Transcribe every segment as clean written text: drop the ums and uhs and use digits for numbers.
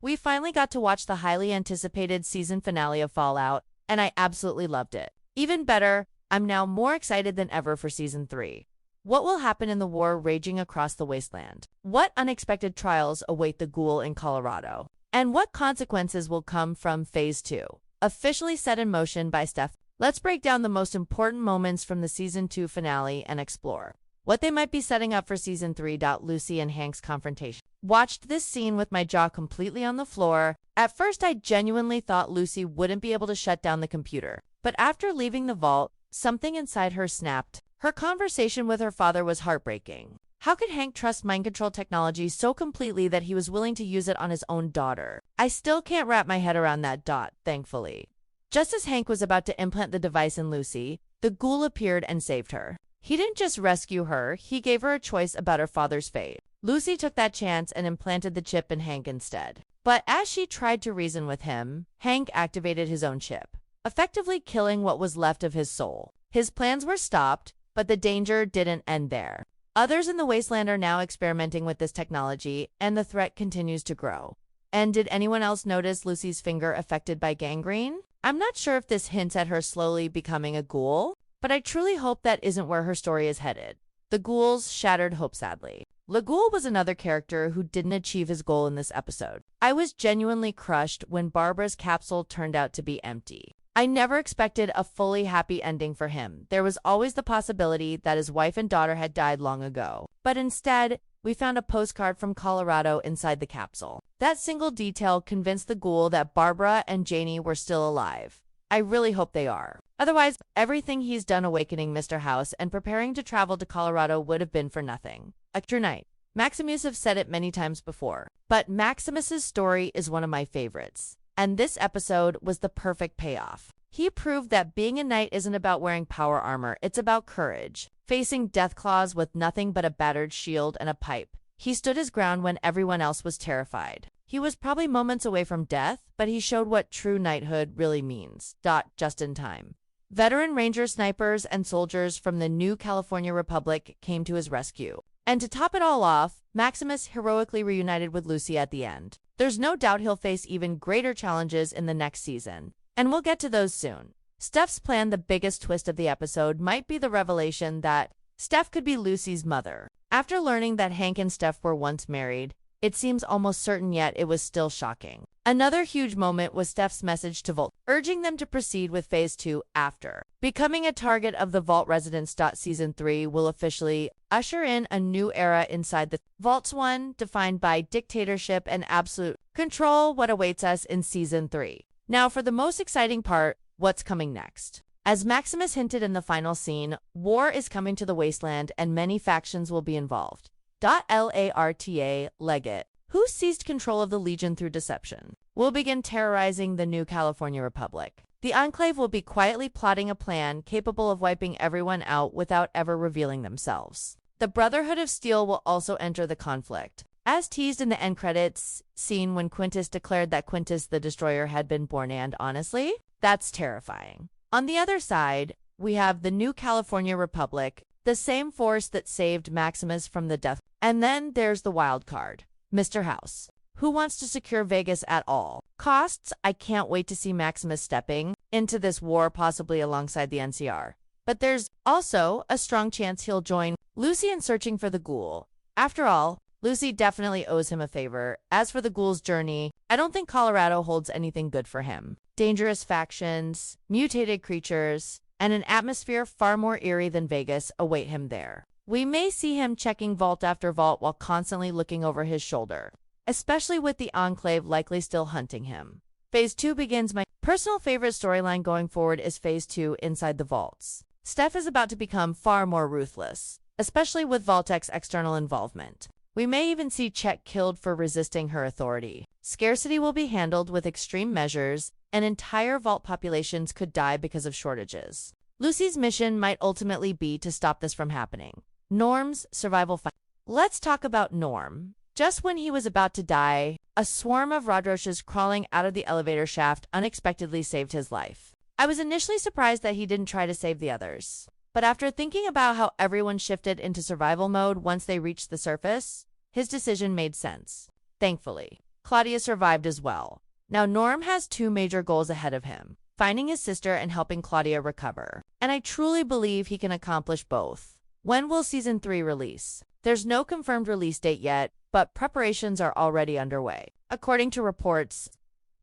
We finally got to watch the highly anticipated season finale of Fallout, and I absolutely loved it. Even better, I'm now more excited than ever for Season 3. What will happen in the war raging across the Wasteland? What unexpected trials await the ghoul in Colorado? And what consequences will come from Phase 2? Officially set in motion by Steph. Let's break down the most important moments from the Season 2 finale and explore what they might be setting up for Season 3. Lucy and Hank's confrontation. Watched this scene with my jaw completely on the floor. At first, I genuinely thought Lucy wouldn't be able to shut down the computer. But after leaving the vault, something inside her snapped. Her conversation with her father was heartbreaking. How could Hank trust mind control technology so completely that he was willing to use it on his own daughter? I still can't wrap my head around that. Thankfully. Just as Hank was about to implant the device in Lucy, the ghoul appeared and saved her. He didn't just rescue her, he gave her a choice about her father's fate. Lucy took that chance and implanted the chip in Hank instead. But as she tried to reason with him, Hank activated his own chip, effectively killing what was left of his soul. His plans were stopped, but the danger didn't end there. Others in the Wasteland are now experimenting with this technology, and the threat continues to grow. And did anyone else notice Lucy's finger affected by gangrene? I'm not sure if this hints at her slowly becoming a ghoul, but I truly hope that isn't where her story is headed. The ghouls shattered hope sadly. Le Ghoul was another character who didn't achieve his goal in this episode. I was genuinely crushed when Barbara's capsule turned out to be empty. I never expected a fully happy ending for him. There was always the possibility that his wife and daughter had died long ago. But instead, we found a postcard from Colorado inside the capsule. That single detail convinced the ghoul that Barbara and Janie were still alive. I really hope they are. Otherwise, everything he's done awakening Mr. House and preparing to travel to Colorado would have been for nothing. A true knight. Maximus have said it many times before, but Maximus's story is one of my favorites. And this episode was the perfect payoff. He proved that being a knight isn't about wearing power armor, it's about courage. Facing Deathclaws with nothing but a battered shield and a pipe, he stood his ground when everyone else was terrified. He was probably moments away from death, but he showed what true knighthood really means. Just in time. Veteran Ranger snipers and soldiers from the new California Republic came to his rescue. And to top it all off, Maximus heroically reunited with Lucy at the end. There's no doubt he'll face even greater challenges in the next season, and we'll get to those soon. Steph's plan, the biggest twist of the episode, might be the revelation that Steph could be Lucy's mother. After learning that Hank and Steph were once married, it seems almost certain, yet it was still shocking. Another huge moment was Steph's message to Vault, urging them to proceed with Phase 2 after. Becoming a target of the Vault residents. Season 3 will officially usher in a new era inside the Vaults, one defined by dictatorship and absolute control. What awaits us in Season 3. Now for the most exciting part, what's coming next? As Maximus hinted in the final scene, war is coming to the Wasteland and many factions will be involved. Larta Legate, who seized control of the Legion through deception, will begin terrorizing the new California Republic. The Enclave will be quietly plotting a plan capable of wiping everyone out without ever revealing themselves. The Brotherhood of Steel will also enter the conflict. As teased in the end credits scene when Quintus declared that Quintus the Destroyer had been born, and honestly, that's terrifying. On the other side, we have the new California Republic, the same force that saved Maximus from the death. And then there's the wild card, Mr. House, who wants to secure Vegas at all costs. I can't wait to see Maximus stepping into this war, possibly alongside the NCR. But there's also a strong chance he'll join Lucy in searching for the ghoul. After all, Lucy definitely owes him a favor. As for the ghoul's journey, I don't think Colorado holds anything good for him. Dangerous factions, mutated creatures, and an atmosphere far more eerie than Vegas await him there. We may see him checking vault after vault while constantly looking over his shoulder, especially with the Enclave likely still hunting him. Phase 2 begins. My personal favorite storyline going forward is Phase 2 inside the vaults. Steph is about to become far more ruthless, especially with Vault-Tec's external involvement. We may even see Chet killed for resisting her authority. Scarcity will be handled with extreme measures, and entire vault populations could die because of shortages. Lucy's mission might ultimately be to stop this from happening. Norm's survival fight. Let's talk about Norm. Just when he was about to die, a swarm of Rodroches crawling out of the elevator shaft unexpectedly saved his life. I was initially surprised that he didn't try to save the others. But after thinking about how everyone shifted into survival mode once they reached the surface, his decision made sense. Thankfully, Claudia survived as well. Now Norm has two major goals ahead of him: finding his sister and helping Claudia recover. And I truly believe he can accomplish both. When will Season 3 release? There's no confirmed release date yet, but preparations are already underway. According to reports,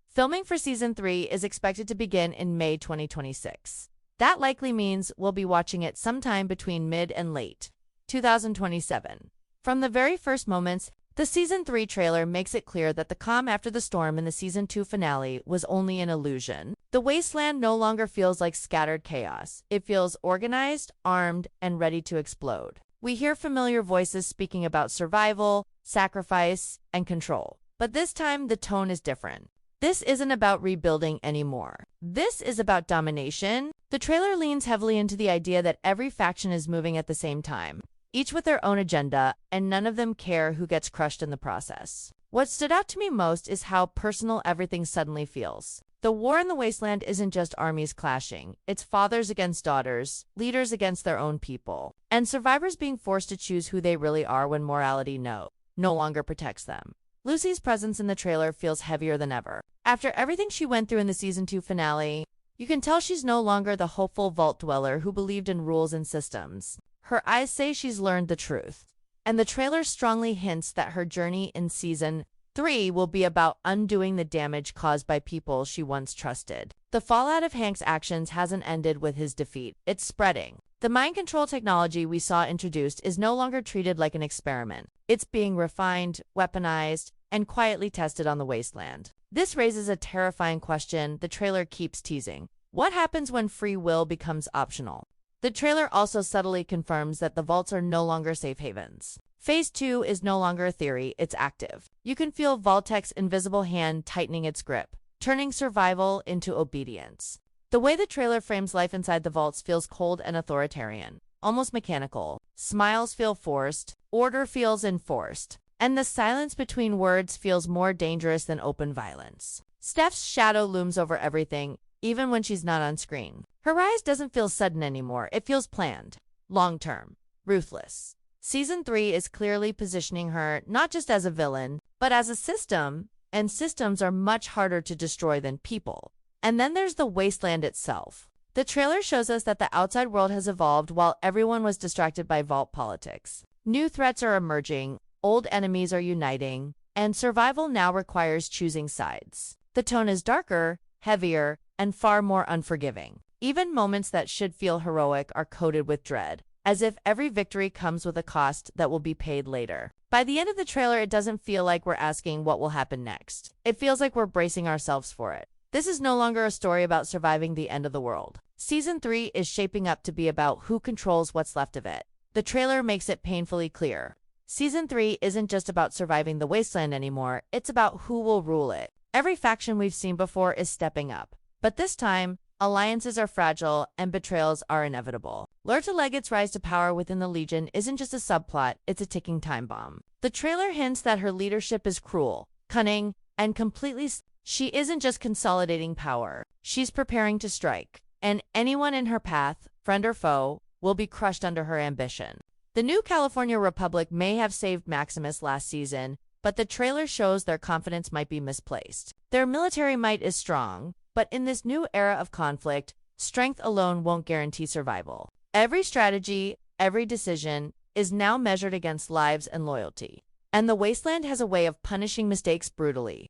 filming for Season 3 is expected to begin in May 2026. That likely means we'll be watching it sometime between mid and late 2027. From the very first moments, the Season 3 trailer makes it clear that the calm after the storm in the Season 2 finale was only an illusion. The Wasteland no longer feels like scattered chaos. It feels organized, armed, and ready to explode. We hear familiar voices speaking about survival, sacrifice, and control. But this time, the tone is different. This isn't about rebuilding anymore. This is about domination. The trailer leans heavily into the idea that every faction is moving at the same time, each with their own agenda, and none of them care who gets crushed in the process. What stood out to me most is how personal everything suddenly feels. The war in the Wasteland isn't just armies clashing. It's fathers against daughters, leaders against their own people, and survivors being forced to choose who they really are when morality no longer protects them. Lucy's presence in the trailer feels heavier than ever. After everything she went through in the Season 2 finale, you can tell she's no longer the hopeful vault dweller who believed in rules and systems. Her eyes say she's learned the truth. And the trailer strongly hints that her journey in Season 3 will be about undoing the damage caused by people she once trusted. The fallout of Hank's actions hasn't ended with his defeat. It's spreading. The mind control technology we saw introduced is no longer treated like an experiment. It's being refined, weaponized, and quietly tested on the Wasteland. This raises a terrifying question the trailer keeps teasing. What happens when free will becomes optional? The trailer also subtly confirms that the vaults are no longer safe havens. Phase 2 is no longer a theory, it's active. You can feel Vault-Tech's invisible hand tightening its grip, turning survival into obedience. The way the trailer frames life inside the vaults feels cold and authoritarian, almost mechanical. Smiles feel forced, order feels enforced, and the silence between words feels more dangerous than open violence. Steph's shadow looms over everything, even when she's not on screen. Her rise doesn't feel sudden anymore, it feels planned, long-term, ruthless. Season 3 is clearly positioning her not just as a villain, but as a system, and systems are much harder to destroy than people. And then there's the Wasteland itself. The trailer shows us that the outside world has evolved while everyone was distracted by vault politics. New threats are emerging, old enemies are uniting, and survival now requires choosing sides. The tone is darker, heavier, and far more unforgiving. Even moments that should feel heroic are coated with dread, as if every victory comes with a cost that will be paid later. By the end of the trailer, it doesn't feel like we're asking what will happen next. It feels like we're bracing ourselves for it. This is no longer a story about surviving the end of the world. Season 3 is shaping up to be about who controls what's left of it. The trailer makes it painfully clear. Season 3 isn't just about surviving the Wasteland anymore, it's about who will rule it. Every faction we've seen before is stepping up. But this time, alliances are fragile and betrayals are inevitable. Lurta Leggett's rise to power within the Legion isn't just a subplot, it's a ticking time bomb. The trailer hints that her leadership is cruel, cunning, and completely. She isn't just consolidating power, she's preparing to strike. And anyone in her path, friend or foe, will be crushed under her ambition. The new California Republic may have saved Maximus last season, but the trailer shows their confidence might be misplaced. Their military might is strong, but in this new era of conflict, strength alone won't guarantee survival. Every strategy, every decision, is now measured against lives and loyalty. And the Wasteland has a way of punishing mistakes brutally.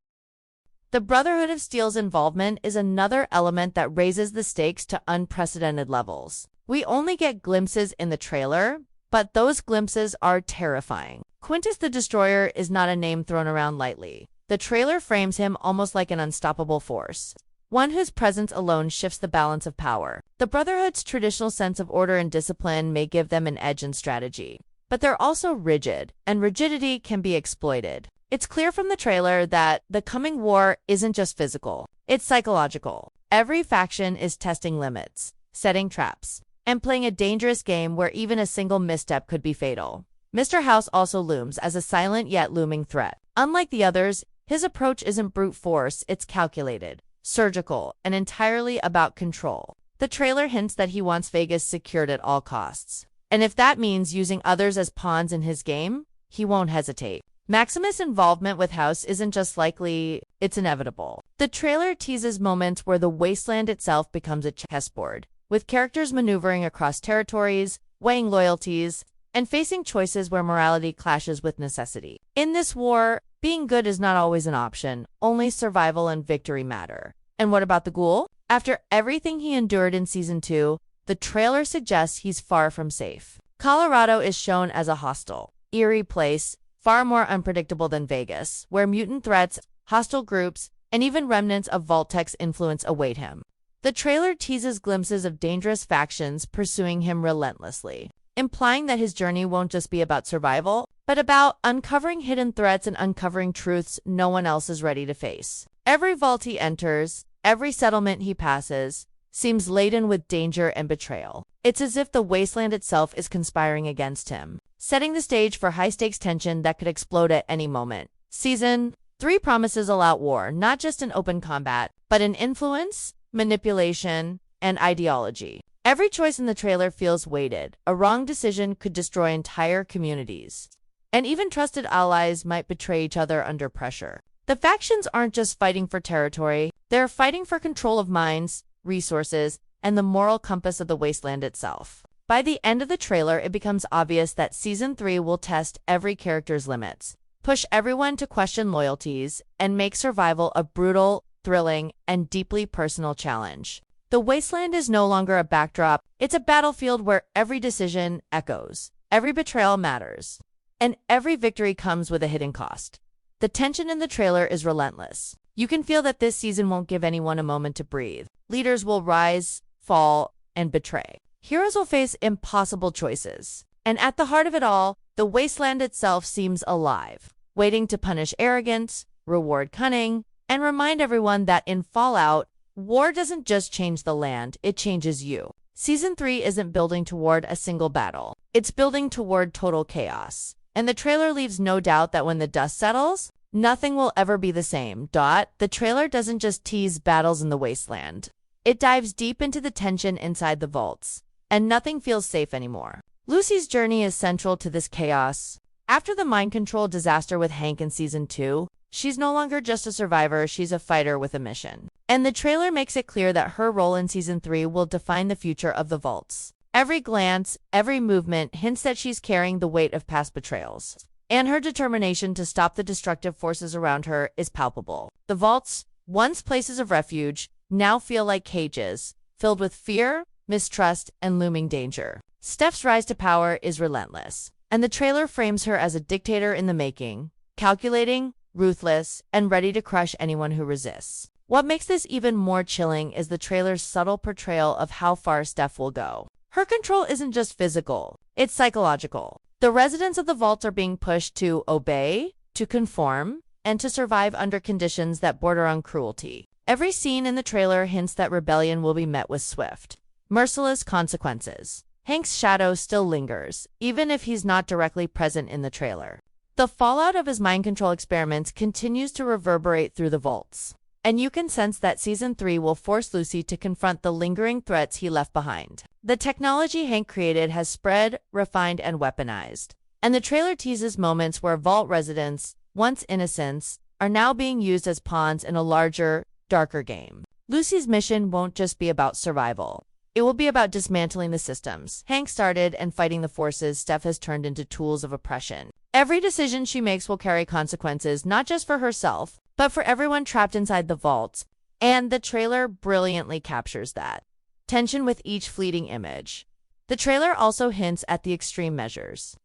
The Brotherhood of Steel's involvement is another element that raises the stakes to unprecedented levels. We only get glimpses in the trailer, but those glimpses are terrifying. Quintus the Destroyer is not a name thrown around lightly. The trailer frames him almost like an unstoppable force, one whose presence alone shifts the balance of power. The Brotherhood's traditional sense of order and discipline may give them an edge in strategy, but they're also rigid, and rigidity can be exploited. It's clear from the trailer that the coming war isn't just physical, it's psychological. Every faction is testing limits, setting traps, and playing a dangerous game where even a single misstep could be fatal. Mr. House also looms as a silent yet looming threat. Unlike the others, his approach isn't brute force, it's calculated, surgical, and entirely about control. The trailer hints that he wants Vegas secured at all costs. And if that means using others as pawns in his game, he won't hesitate. Maximus' involvement with House isn't just likely, it's inevitable. The trailer teases moments where the Wasteland itself becomes a chessboard, with characters maneuvering across territories, weighing loyalties, and facing choices where morality clashes with necessity. In this war, being good is not always an option, only survival and victory matter. And what about the ghoul? After everything he endured in Season 2, the trailer suggests he's far from safe. Colorado is shown as a hostile, eerie place, far more unpredictable than Vegas, where mutant threats, hostile groups, and even remnants of Vault-Tech's influence await him. The trailer teases glimpses of dangerous factions pursuing him relentlessly, implying that his journey won't just be about survival, but about uncovering hidden threats and uncovering truths no one else is ready to face. Every vault he enters, every settlement he passes, seems laden with danger and betrayal. It's as if the Wasteland itself is conspiring against him, setting the stage for high-stakes tension that could explode at any moment. Season 3 promises all-out war, not just in open combat, but in influence, manipulation, and ideology. Every choice in the trailer feels weighted. A wrong decision could destroy entire communities, and even trusted allies might betray each other under pressure. The factions aren't just fighting for territory, they're fighting for control of minds, resources, and the moral compass of the Wasteland itself. By the end of the trailer, it becomes obvious that Season 3 will test every character's limits, push everyone to question loyalties, and make survival a brutal, thrilling, and deeply personal challenge. The Wasteland is no longer a backdrop, it's a battlefield where every decision echoes, every betrayal matters, and every victory comes with a hidden cost. The tension in the trailer is relentless. You can feel that this season won't give anyone a moment to breathe. Leaders will rise, fall, and betray. Heroes will face impossible choices. And at the heart of it all, the Wasteland itself seems alive, waiting to punish arrogance, reward cunning, and remind everyone that in Fallout, war doesn't just change the land, it changes you. Season 3 isn't building toward a single battle. It's building toward total chaos. And the trailer leaves no doubt that when the dust settles, nothing will ever be the same. The trailer doesn't just tease battles in the Wasteland. It dives deep into the tension inside the vaults, and nothing feels safe anymore. Lucy's journey is central to this chaos. After the mind control disaster with Hank in Season 2, she's no longer just a survivor, she's a fighter with a mission. And the trailer makes it clear that her role in Season 3 will define the future of the vaults. Every glance, every movement hints that she's carrying the weight of past betrayals, and her determination to stop the destructive forces around her is palpable. The vaults, once places of refuge, now feel like cages, filled with fear, mistrust, and looming danger. Steph's rise to power is relentless, and the trailer frames her as a dictator in the making, calculating, ruthless, and ready to crush anyone who resists. What makes this even more chilling is the trailer's subtle portrayal of how far Steph will go. Her control isn't just physical, it's psychological. The residents of the vaults are being pushed to obey, to conform, and to survive under conditions that border on cruelty. Every scene in the trailer hints that rebellion will be met with swift, merciless consequences. Hank's shadow still lingers, even if he's not directly present in the trailer. The fallout of his mind control experiments continues to reverberate through the vaults, and you can sense that Season 3 will force Lucy to confront the lingering threats he left behind. The technology Hank created has spread, refined, and weaponized, and the trailer teases moments where vault residents, once innocents, are now being used as pawns in a larger, darker game. Lucy's mission won't just be about survival. It will be about dismantling the systems Hank started and fighting the forces Steph has turned into tools of oppression. Every decision she makes will carry consequences, not just for herself, but for everyone trapped inside the vault, and the trailer brilliantly captures that tension with each fleeting image. The trailer also hints at the extreme measures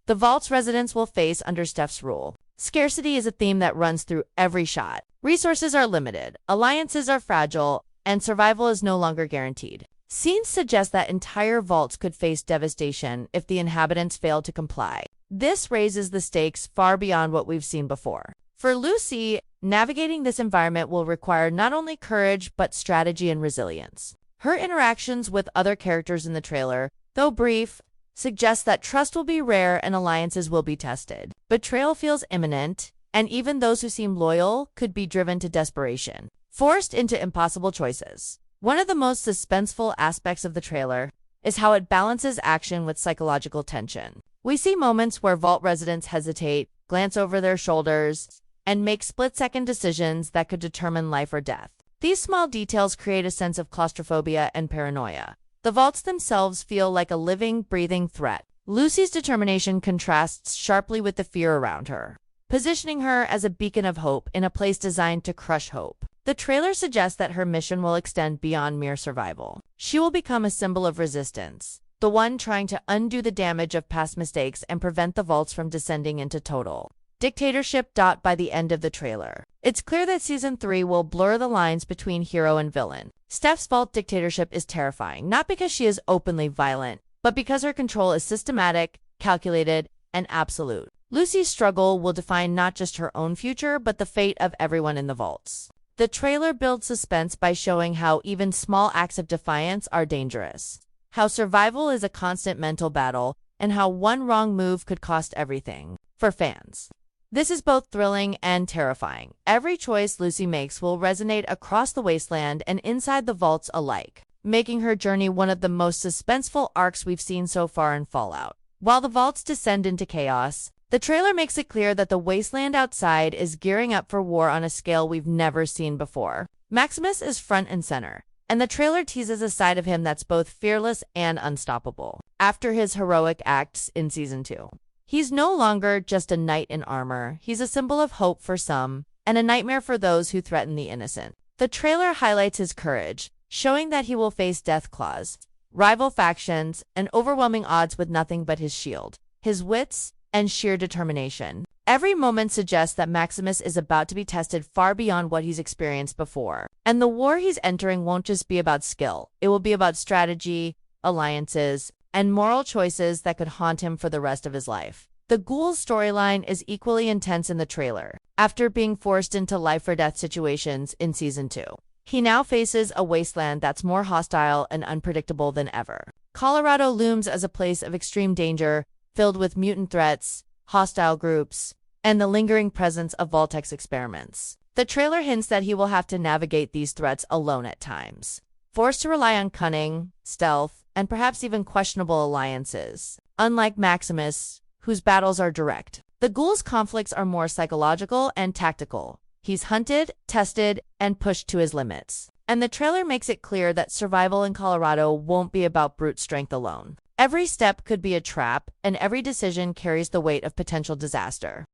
the vault's residents will face under Steph's rule. Scarcity is a theme that runs through every shot. Resources are limited, alliances are fragile, and survival is no longer guaranteed. Scenes suggest that entire vaults could face devastation if the inhabitants fail to comply. This raises the stakes far beyond what we've seen before. For Lucy, navigating this environment will require not only courage but strategy and resilience. Her interactions with other characters in the trailer, though brief, suggest that trust will be rare and alliances will be tested. Betrayal feels imminent, and even those who seem loyal could be driven to desperation, forced into impossible choices. One of the most suspenseful aspects of the trailer is how it balances action with psychological tension. We see moments where vault residents hesitate, glance over their shoulders, and make split-second decisions that could determine life or death. These small details create a sense of claustrophobia and paranoia. The vaults themselves feel like a living, breathing threat. Lucy's determination contrasts sharply with the fear around her, positioning her as a beacon of hope in a place designed to crush hope. The trailer suggests that her mission will extend beyond mere survival. She will become a symbol of resistance, the one trying to undo the damage of past mistakes and prevent the vaults from descending into total dictatorship. By the end of the trailer, it's clear that Season 3 will blur the lines between hero and villain. Steph's vault dictatorship is terrifying, not because she is openly violent, but because her control is systematic, calculated, and absolute. Lucy's struggle will define not just her own future, but the fate of everyone in the vaults. The trailer builds suspense by showing how even small acts of defiance are dangerous, how survival is a constant mental battle, and how one wrong move could cost everything. For fans, this is both thrilling and terrifying. Every choice Lucy makes will resonate across the Wasteland and inside the vaults alike, making her journey one of the most suspenseful arcs we've seen so far in Fallout. While the vaults descend into chaos, the trailer makes it clear that the Wasteland outside is gearing up for war on a scale we've never seen before. Maximus is front and center, and the trailer teases a side of him that's both fearless and unstoppable. After his heroic acts in Season 2, he's no longer just a knight in armor. He's a symbol of hope for some, and a nightmare for those who threaten the innocent. The trailer highlights his courage, showing that he will face death claws, rival factions, and overwhelming odds with nothing but his shield, his wits, and sheer determination. Every moment suggests that Maximus is about to be tested far beyond what he's experienced before. And the war he's entering won't just be about skill. It will be about strategy, alliances, and moral choices that could haunt him for the rest of his life. The ghoul storyline is equally intense in the trailer. After being forced into life-or-death situations in Season 2, he now faces a wasteland that's more hostile and unpredictable than ever. Colorado looms as a place of extreme danger, filled with mutant threats, hostile groups, and the lingering presence of Vault-Tec experiments. The trailer hints that he will have to navigate these threats alone at times, forced to rely on cunning, stealth, and perhaps even questionable alliances. Unlike Maximus, whose battles are direct, the ghoul's conflicts are more psychological and tactical. He's hunted, tested, and pushed to his limits. And the trailer makes it clear that survival in Colorado won't be about brute strength alone. Every step could be a trap, and every decision carries the weight of potential disaster.